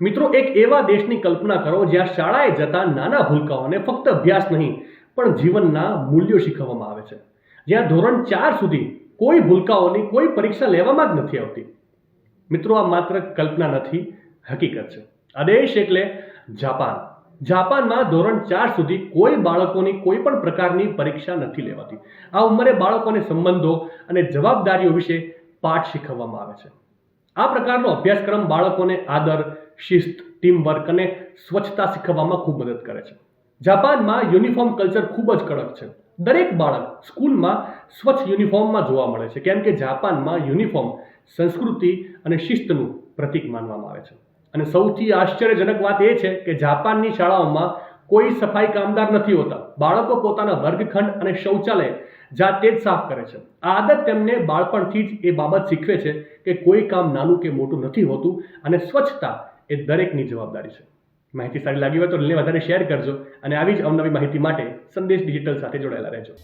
મિત્રો, એક એવા દેશની કલ્પના કરો જ્યાં શાળાએ જતા નાના ભૂલકાઓને ફક્ત અભ્યાસ નહીં પણ જીવનના મૂલ્યો શીખવવામાં આવે છે. જ્યાં ધોરણ 4 સુધી કોઈ ભૂલકાઓની કોઈ પરીક્ષા લેવામાં જ નથી આવતી. મિત્રો, આ માત્ર કલ્પના નથી, હકીકત છે. આ દેશ એટલે જાપાન. જાપાનમાં ધોરણ 4 સુધી કોઈ બાળકોની કોઈ પણ પ્રકારની પરીક્ષા નથી લેવાતી. આ ઉંમરે બાળકોને સંબંધો અને જવાબદારીઓ વિશે પાઠ શીખવવામાં આવે છે. આ પ્રકારનો અભ્યાસક્રમ બાળકોને આદર, શિસ્ત, ટીમ વર્ક અને સ્વચ્છતા શીખવવામાં ખૂબ મદદ કરે છે. જાપાનમાં યુનિફોર્મ કલ્ચર ખૂબ જ કડક છે. દરેક બાળક સ્કૂલમાં સ્વચ્છ યુનિફોર્મમાં જોવા મળે છે, કેમ કે જાપાનમાં યુનિફોર્મ સંસ્કૃતિ અને શિસ્તનું પ્રતીક માનવામાં આવે છે. અને સૌથી આશ્ચર્યજનક વાત એ છે કે જાપાનની શાળાઓમાં કોઈ સફાઈ કામદાર નથી હોતા. બાળકો પોતાના વર્ગખંડ અને શૌચાલય જાતે જ સાફ કરે છે. આ આદત તેમને બાળપણથી જ એ બાબત શીખવે છે કે કોઈ કામ નાનું કે મોટું નથી હોતું અને સ્વચ્છતા એ દરેકની જવાબદારી છે. માહિતી સારી લાગી હોય તો વધારે શેર કરજો અને આવી જ અવનવી માહિતી માટે સંદેશ ડિજિટલ સાથે જોડાયેલા રહેજો.